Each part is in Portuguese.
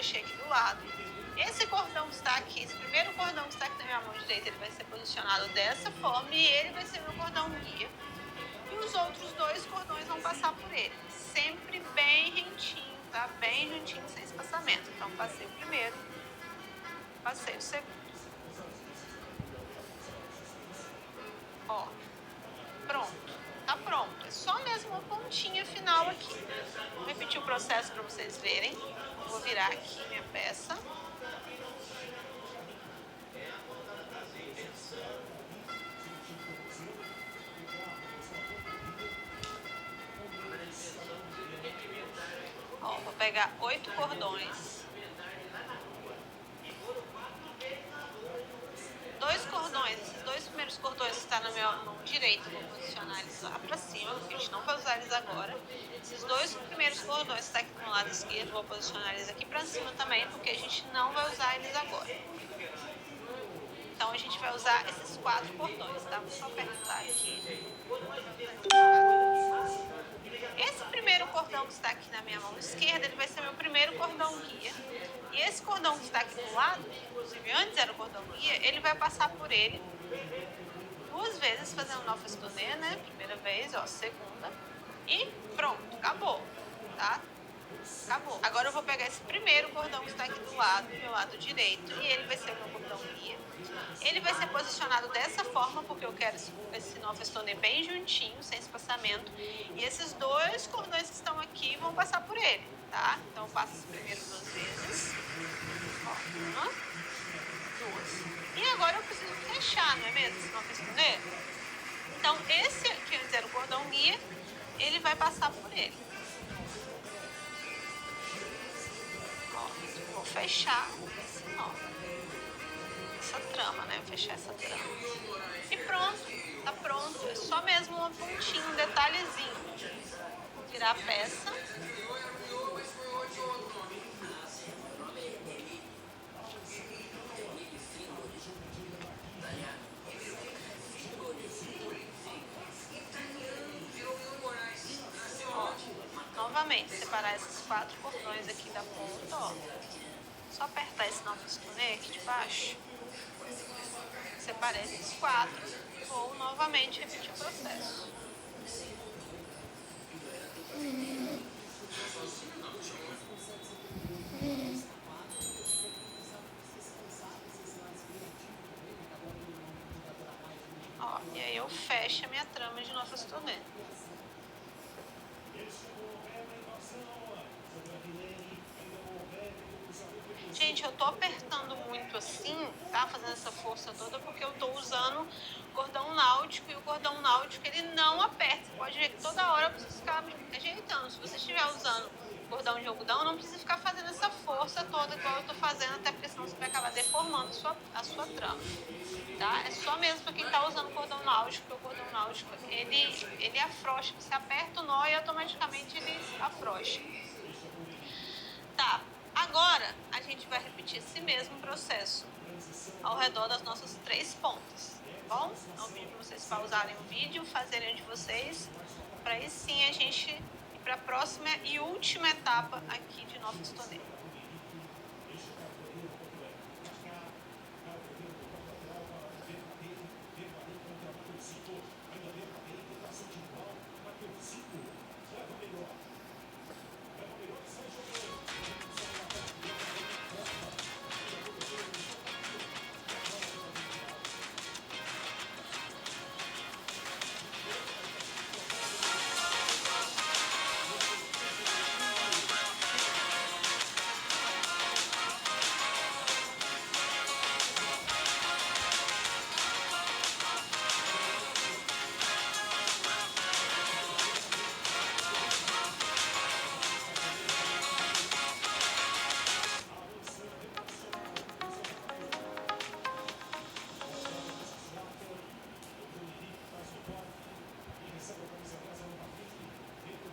fechei aqui do lado. Esse cordão que está aqui, esse primeiro cordão que está aqui na minha mão direita, ele vai ser posicionado dessa forma e ele vai ser meu cordão guia. E os outros dois cordões vão passar por ele, sempre bem rentinho, tá? Bem juntinho, sem espaçamento. Então, passei o primeiro, passei o segundo. Ó, pronto, tá pronto. É só mesmo uma pontinha final aqui. Vou repetir o processo para vocês verem. Vou virar aqui minha peça. Ó, vou pegar 8 cordões. 2 cordões, esses 2 primeiros cordões que estão na minha mão direita, vou posicionar eles lá pra cima, porque a gente não vai usar eles agora. Esses 2 primeiros cordões que estão aqui no lado esquerdo, vou posicionar eles aqui pra cima também, porque a gente não vai usar eles agora. Então a gente vai usar esses 4 cordões, tá? Vou só apertar aqui. Esse primeiro cordão que está aqui na minha mão esquerda, ele vai ser meu primeiro cordão guia. E esse cordão que está aqui do lado, inclusive antes era o cordão guia, ele vai passar por ele 2 vezes, fazendo nó festonê, né? Primeira vez, ó, segunda. E pronto, acabou, tá? Acabou. Agora eu vou pegar esse primeiro cordão que está aqui do lado, do meu lado direito, e ele vai ser o meu cordão guia. Ele vai ser posicionado dessa forma, porque eu quero esse nó festonê bem juntinho, sem espaçamento. E esses 2 cordões que estão aqui vão passar por ele, tá? Então eu passo esse primeiro 2 vezes. Ó, 1, 2. E agora eu preciso fechar, não é mesmo? Esse nó festonê. Então esse que antes era o cordão guia, ele vai passar por ele. Ó, vou fechar esse nó. Essa trama, né? Vou fechar essa trama. E pronto, tá pronto. É só mesmo uma pontinha, um detalhezinho. Vou virar a peça. Ó, novamente, separar esses 4 cordões aqui da ponta, ó. Só apertar esse nó festonê aqui de baixo. Separei esses 4, vou novamente repetir o processo. Ó, e aí eu fecho a minha trama de nó festonê. Gente, eu tô apertando muito assim, tá? Fazendo essa força toda porque eu tô usando cordão náutico e o cordão náutico ele não aperta. Você pode ver que toda hora eu preciso ficar ajeitando. Se você estiver usando cordão de algodão, não precisa ficar fazendo essa força toda igual eu tô fazendo, até porque senão você vai acabar deformando a sua trama, tá? É só mesmo para quem tá usando cordão náutico, porque o cordão náutico ele afrouxa. Você aperta o nó e automaticamente ele afrouxa. Tá. Agora, a gente vai repetir esse mesmo processo ao redor das nossas 3 pontas, tá bom? Então, eu pedi para vocês pausarem o vídeo, fazerem de vocês, para aí sim a gente ir para a próxima e última etapa aqui de nó festonê.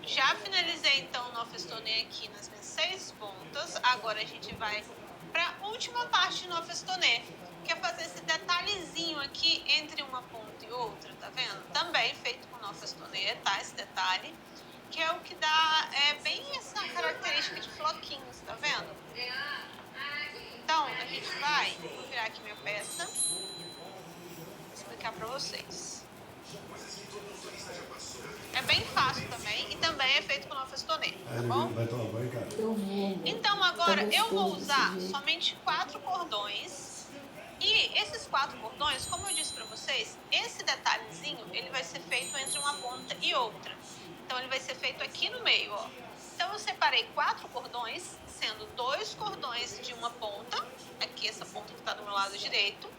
Já finalizei então o nó festonê aqui nas minhas 6 pontas. Agora a gente vai para a última parte de nó festonê, que é fazer esse detalhezinho aqui entre uma ponta e outra, tá vendo? Também feito com nó festonê, tá? Esse detalhe, que é o que dá bem essa característica de floquinhos, tá vendo? aqui minha peça. Vou explicar pra vocês. É bem fácil também e também é feito com nofestonê, tá bom? Vai tomar banho, cara? Então agora eu vou usar somente 4 cordões. E esses 4 cordões, como eu disse pra vocês, esse detalhezinho, ele vai ser feito entre uma ponta e outra. Então ele vai ser feito aqui no meio, ó. Então eu separei 4 cordões, sendo 2 cordões de uma ponta, aqui essa ponta que tá do meu lado direito,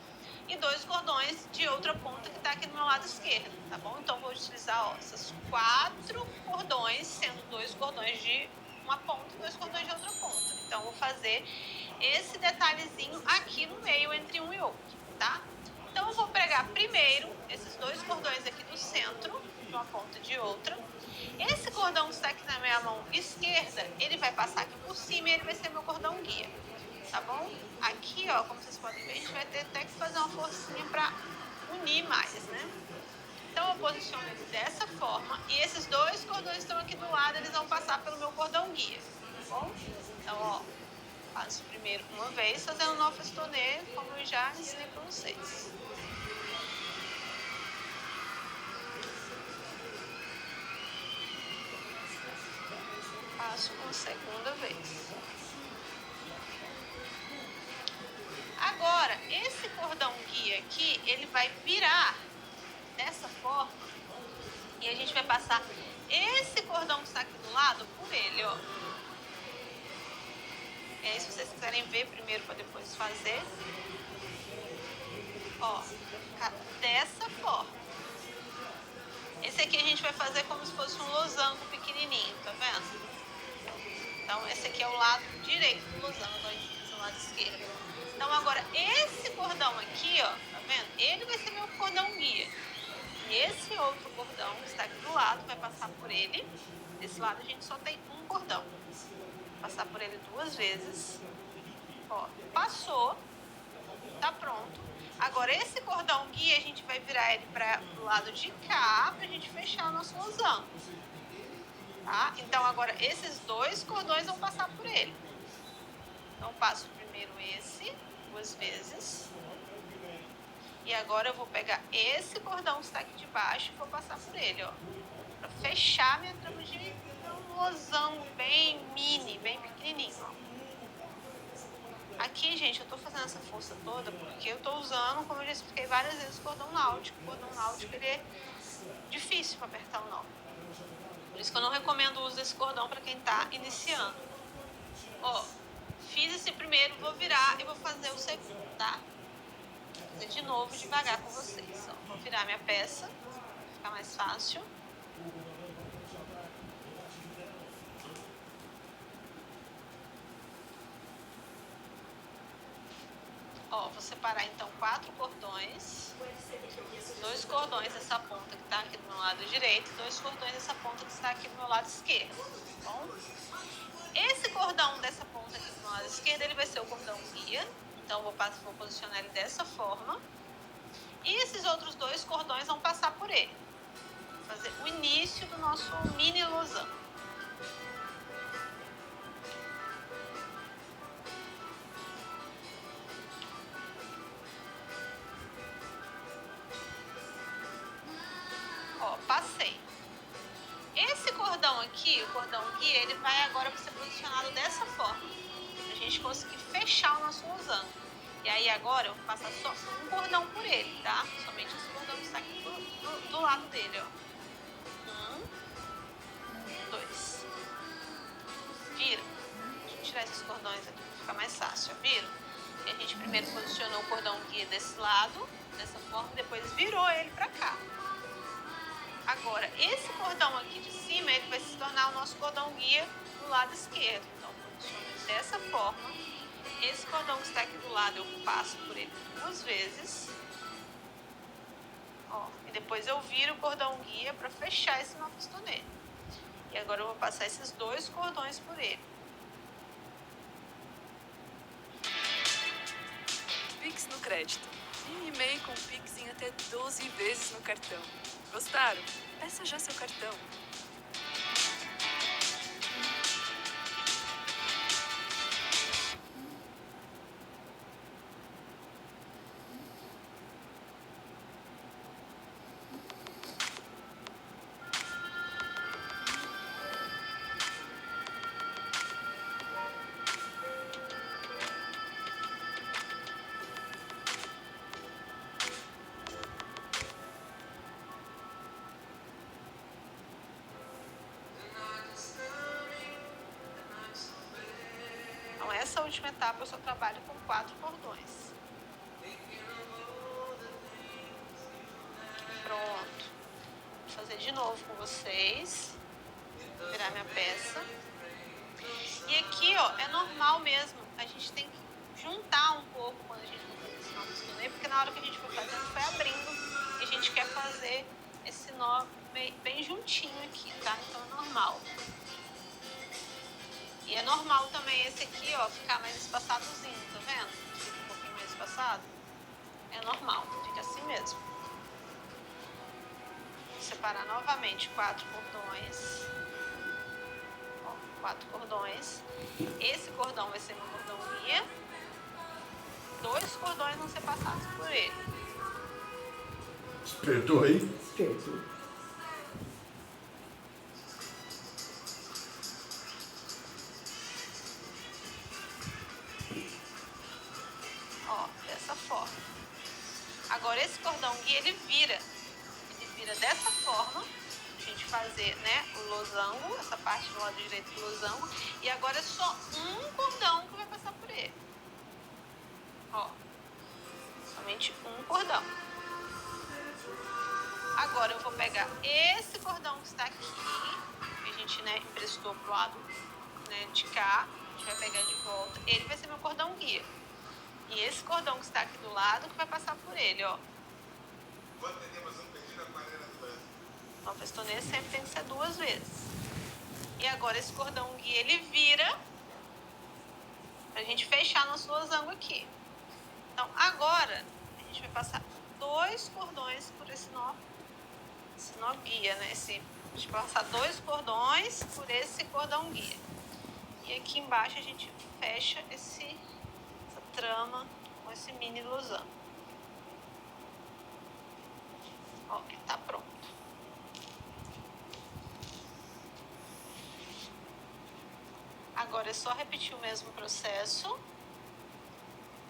e 2 cordões de outra ponta que tá aqui do meu lado esquerdo, tá bom? Então eu vou utilizar, ó, esses 4 cordões, sendo 2 cordões de uma ponta e 2 cordões de outra ponta. Então eu vou fazer esse detalhezinho aqui no meio entre um e outro, tá? Então eu vou pregar primeiro esses 2 cordões aqui do centro, de uma ponta e de outra. Esse cordão que está aqui na minha mão esquerda, ele vai passar aqui por cima e ele vai ser meu cordão guia, tá bom? Aqui, ó, como vocês podem ver, a gente vai ter até que fazer uma forcinha para unir mais, né? Então eu posiciono ele dessa forma e esses 2 cordões que estão aqui do lado, eles vão passar pelo meu cordão guia, tá bom? Então, ó, faço primeiro uma vez, fazendo nofestonê, como eu já ensinei para vocês. Faço uma segunda vez. Agora, esse cordão guia aqui, ele vai virar dessa forma e a gente vai passar esse cordão que está aqui do lado por ele, ó. E aí, se vocês quiserem ver primeiro para depois fazer, ó, vai ficar dessa forma. Esse aqui a gente vai fazer como se fosse um losango pequenininho, tá vendo? Então, esse aqui é o lado direito do losango, agora a gente faz o lado esquerdo. Então, agora, esse cordão aqui, ó, tá vendo? Ele vai ser meu cordão guia. E esse outro cordão que está aqui do lado vai passar por ele. Desse lado a gente só tem um cordão. Vou passar por ele 2 vezes. Ó, passou. Tá pronto. Agora, esse cordão guia, a gente vai virar ele para o lado de cá, pra gente fechar o nosso losango. Tá? Então, agora, esses 2 cordões vão passar por ele. Então, passo primeiro esse, 2 vezes. E agora eu vou pegar esse cordão que está aqui de baixo e vou passar por ele, ó. Pra fechar minha trama de um losango bem mini, bem pequenininho, ó. Aqui, gente, eu tô fazendo essa força toda porque eu tô usando, como eu já expliquei várias vezes, o cordão náutico. O cordão náutico, ele é difícil para apertar o nó. Por isso que eu não recomendo o uso desse cordão para quem tá iniciando. Ó, fiz esse primeiro, vou virar e vou fazer o segundo, tá? Vou fazer de novo devagar com vocês. Ó, vou virar minha peça, pra ficar mais fácil. Ó, vou separar então 4 cordões. 2 cordões dessa ponta que tá aqui do meu lado direito, 2 cordões dessa ponta que está aqui do meu lado esquerdo, tá bom? Esse cordão dessa ponta aqui do meu lado esquerdo, ele vai ser o cordão guia. Então, vou posicionar ele dessa forma. E esses outros 2 cordões vão passar por ele. Vou fazer o início do nosso mini losango. Ó, passei. Esse cordão aqui, o cordão guia, ele vai agora ser posicionado dessa forma. Pra gente conseguir fechar o nosso losango. E aí agora eu vou passar só um cordão por ele, tá? Somente esse cordão que está aqui do lado dele, ó. 1, 2. Vira. Deixa eu tirar esses cordões aqui pra ficar mais fácil, viram? E a gente primeiro posicionou o cordão guia desse lado, dessa forma, depois virou ele pra cá. Agora, esse cordão aqui de cima, ele vai se tornar o nosso cordão guia do lado esquerdo. Então, posiciono dessa forma. Esse cordão que está aqui do lado, eu passo por ele 2 vezes. Ó, e depois eu viro o cordão guia para fechar esse nofestonê. E agora eu vou passar esses 2 cordões por ele. Pix no crédito. E-mail com Pix em até 12 vezes no cartão. Gostaram? Peça já seu cartão. nessa última etapa eu só trabalho com 4 cordões. Pronto. Vou fazer de novo com vocês. Virar minha peça. E aqui, ó, é normal mesmo. A gente tem que juntar um pouco quando a gente for fazer esse nó do estonê, porque na hora que a gente for fazendo, vai abrindo. E a gente quer fazer esse nó bem juntinho aqui, tá? Então é normal. E é normal também esse aqui, ó, ficar mais espaçadozinho, tá vendo? Fica um pouquinho mais espaçado. É normal, fica assim mesmo. Vou separar novamente 4 cordões. Ó, 4 cordões. Esse cordão vai ser meu cordão guia. 2 cordões vão ser passados por ele. Apertou aí? Apertou. Ó, dessa forma. Agora esse cordão guia, ele vira dessa forma, a gente fazer, né, o losango, essa parte do lado direito do losango, e agora é só um cordão que vai passar por ele. Ó, somente um cordão. Agora eu vou pegar esse cordão que está aqui, que a gente, né, emprestou pro lado, né, de cá, a gente vai pegar de volta, ele vai ser meu cordão guia. E esse cordão que está aqui do lado que vai passar por ele, ó. Nó festonê sempre tem que ser 2 vezes. E agora esse cordão guia, ele vira pra gente fechar nosso losango aqui. Então agora a gente vai passar 2 cordões por esse nó guia, né? A gente vai passar 2 cordões por esse cordão guia. E aqui embaixo a gente fecha essa trama com esse mini losango. Ó, ele tá pronto. Agora é só repetir o mesmo processo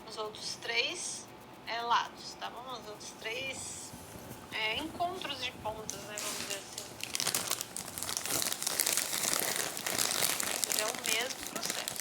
nos outros 3 lados, tá bom? Nos outros 3 encontros de pontas, né? Vamos dizer assim. É o mesmo processo.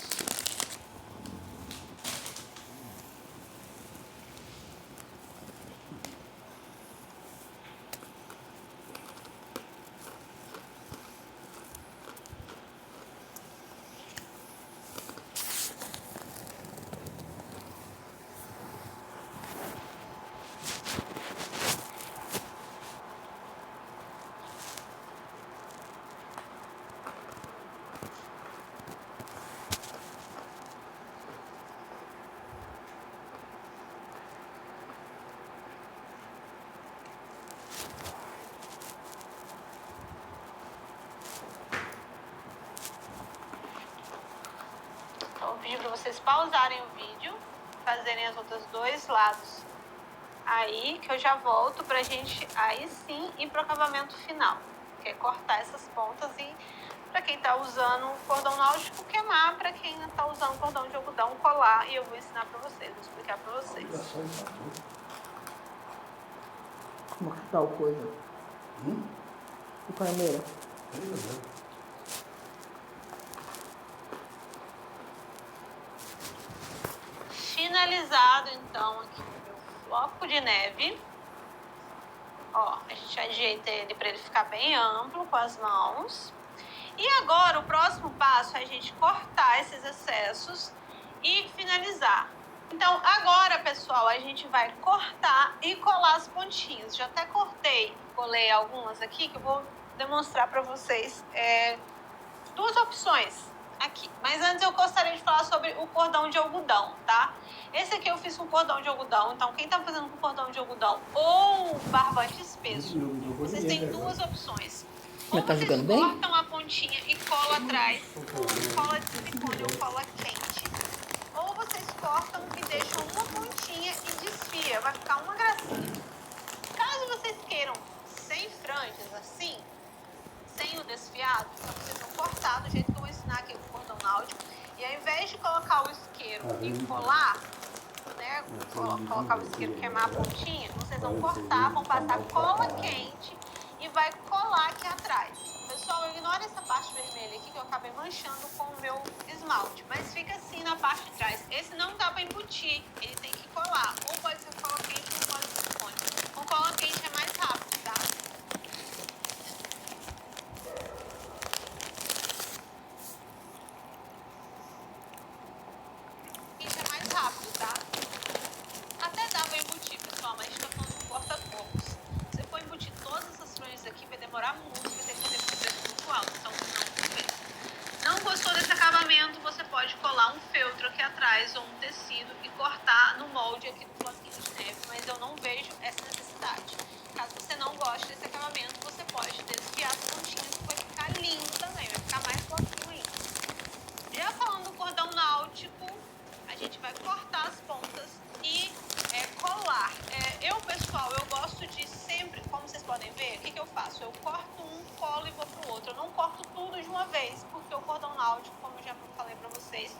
Então, eu pedi para vocês pausarem o vídeo, fazerem os outros 2 lados aí, que eu já volto pra gente aí sim ir pro acabamento final, que é cortar essas pontas e para quem tá usando cordão náutico queimar, para quem não tá usando cordão de algodão colar, e eu vou ensinar para vocês, vou explicar para vocês. Como que tal coisa? O carneiro. Finalizado então aqui o meu floco de neve. Ó, a gente ajeita ele para ele ficar bem amplo com as mãos. E agora o próximo passo é a gente cortar esses excessos e finalizar. Então agora, pessoal, a gente vai cortar e colar as pontinhas. Já até colei algumas aqui que eu vou demonstrar para vocês 2 opções aqui. Mas antes eu gostaria de falar sobre o cordão de algodão, tá? Esse aqui eu fiz com cordão de algodão. Então quem tá fazendo com cordão de algodão ou barbante espesso, vocês têm 2 opções. Ou Tá vocês jogando bem? cortam a pontinha e colam atrás com cola de silicone ou cola quente. Ou vocês cortam e deixam uma pontinha e desfia. Vai ficar uma gracinha. Caso vocês queiram sem franjas assim, sem o desfiado, então vocês vão cortar do jeito que eu vou ensinar aqui com o cordão náutico. E ao invés de colocar o isqueiro e colar, né, colocar o isqueiro e queimar a pontinha, vocês vão cortar, vão passar cola quente e vai colar aqui atrás. Pessoal, Pessoal, ignora essa parte vermelha aqui que eu acabei manchando com o meu esmalte. Mas fica assim na parte de trás. Esse não dá pra embutir, ele tem que colar. Ou pode ser cola quente ou cola silicone. Com cola quente é mais rápido, tá? Quente é mais rápido, tá? Até dá pra embutir, pessoal, mas a gente tá falando do corta-cocos. Se você for embutir todas essas flores aqui, vai demorar muito, vai ter que fazer com preço muito alto, então não compensa. Não gostou desse acabamento, você pode colar um feltro aqui atrás ou um tecido e cortar no molde aqui do bloquinho de neve, mas eu não vejo essa necessidade. Caso você não goste desse acabamento, você pode desfiar as pontinhas que vai ficar lindo também, vai ficar mais bloquinho ainda. Já falando do cordão náutico, a gente vai cortar as pontas e colar. Pessoal, eu gosto de sempre, como vocês podem ver, o que eu faço? Eu corto um, colo e vou pro outro. Eu não corto tudo de uma vez, porque o cordão náutico, como eu já falei pra vocês,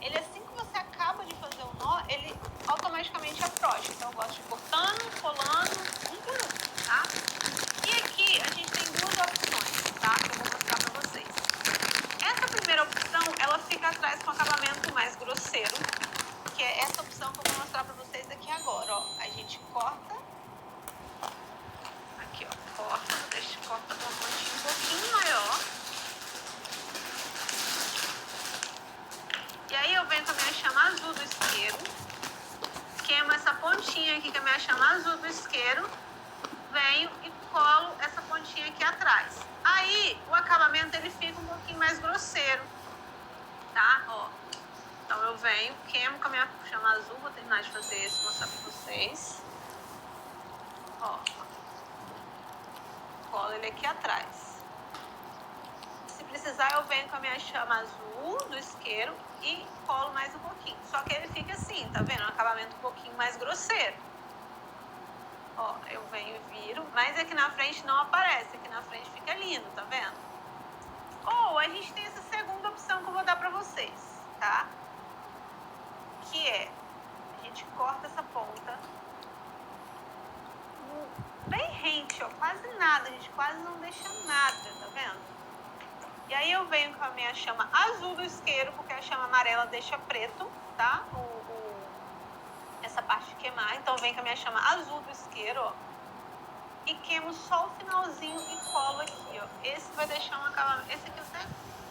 ele assim que você acaba de fazer o nó, ele automaticamente afrouxa. Então eu gosto de ir cortando, colando, um por um, tá? E aqui a gente tem duas opções, tá? Que eu vou mostrar pra vocês. Essa primeira opção, ela fica atrás com acabamento mais grosseiro, que é essa opção que eu vou mostrar pra vocês aqui agora, ó. A gente corta, aqui ó, corta com uma pontinha um pouquinho maior. E aí eu venho com a minha chama azul do isqueiro, queimo essa pontinha aqui, que é a minha chama azul do isqueiro, venho e colo essa pontinha aqui atrás. Aí o acabamento ele fica um pouquinho mais grosseiro, tá? Ó. Então eu venho, queimo com a minha chama azul, vou terminar de fazer esse, mostrar pra vocês. Ó. Colo ele aqui atrás. Se precisar eu venho com a minha chama azul do isqueiro e colo mais um pouquinho. Só que ele fica assim, tá vendo? Um acabamento um pouquinho mais grosseiro. Ó, eu venho e viro, mas aqui na frente não aparece, aqui na frente fica lindo, tá vendo? Ou a gente tem essa segunda opção que eu vou dar pra vocês, tá? Que é, a gente corta essa ponta bem rente, ó, quase nada, a gente quase não deixa nada, tá vendo? E aí eu venho com a minha chama azul do isqueiro, porque a chama amarela deixa preto, tá? Essa parte de queimar, então vem com a minha chama azul do isqueiro, ó, e queimo só o finalzinho e colo aqui, ó. Esse vai deixar um acabamento, esse aqui eu até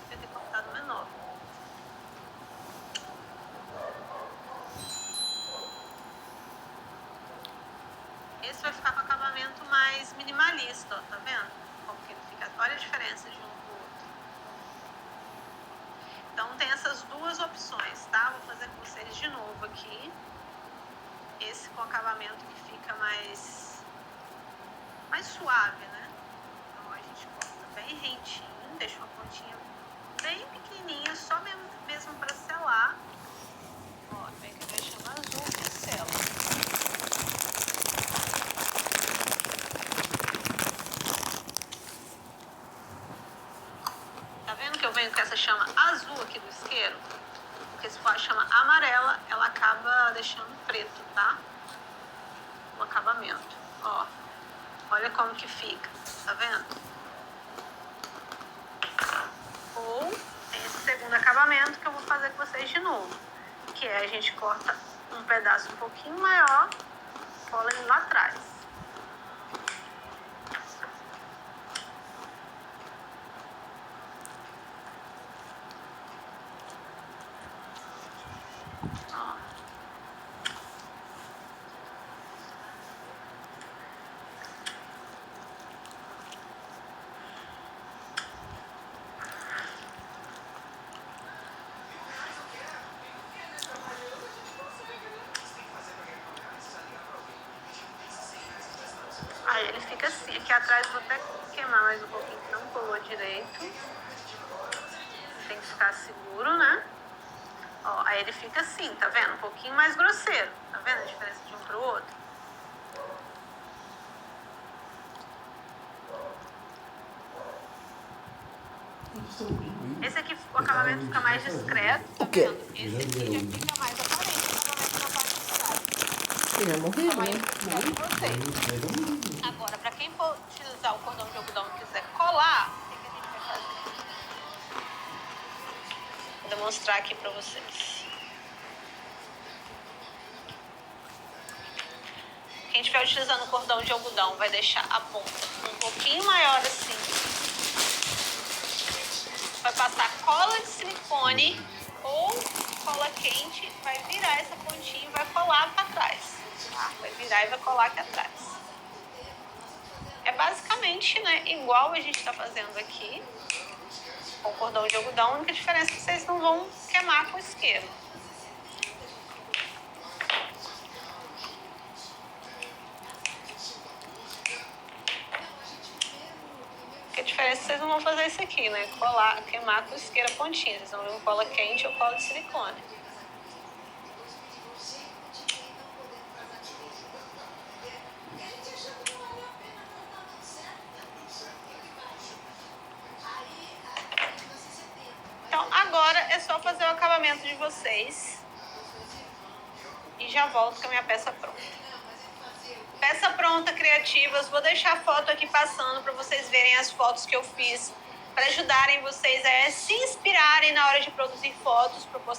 devia ter cortado menor. Esse vai ficar com acabamento mais minimalista, ó, tá vendo? Como que ele fica, olha a diferença de um pro outro. Então tem essas duas opções, tá? Vou fazer com vocês de novo aqui. Esse com acabamento que fica mais suave, né? Então a gente corta bem rentinho, deixa uma pontinha bem pequenininha, só mesmo para selar. Ó, vem que vai chamar azul e sela. Tá vendo que eu venho com essa chama azul aqui do isqueiro? Porque se for a chama amarela, ela acaba deixando preto, tá? O acabamento, ó. Olha como que fica, tá vendo? Ou tem esse segundo acabamento que eu vou fazer com vocês de novo. Que é a gente corta um pedaço um pouquinho maior, cola ele lá atrás. Aí ele fica assim, aqui atrás vou até queimar mais um pouquinho, que não colou direito. Tem que ficar seguro, né? Ó, aí ele fica assim, tá vendo? Um pouquinho mais grosseiro. Tá vendo a diferença de um pro outro? Esse aqui, o acabamento fica mais discreto, tá vendo? Esse aqui já fica mais aparente, o acabamento na parte de trás. Ele vai morrer, né? Agora, para quem for utilizar o cordão de algodão e quiser colar, o que a gente vai demonstrar aqui para vocês. Quem estiver utilizando cordão de algodão vai deixar a ponta um pouquinho maior assim. Vai passar cola de silicone ou cola quente, vai virar essa pontinha e vai colar para trás. Tá? Vai virar e vai colar aqui atrás. É basicamente, né, igual a gente está fazendo aqui, com cordão de algodão. A única diferença é que vocês não vão queimar com o isqueiro. A diferença é que vocês não vão fazer isso aqui, né? Queimar com isqueiro a pontinha. Vocês vão ver um cola quente ou cola de silicone. Então, agora é só fazer o acabamento de vocês. E já volto com a minha peça pronta. Peça pronta, criativas. Vou deixar a foto aqui passando para vocês verem as fotos que eu fiz. Para ajudarem vocês a se inspirarem na hora de produzir fotos, para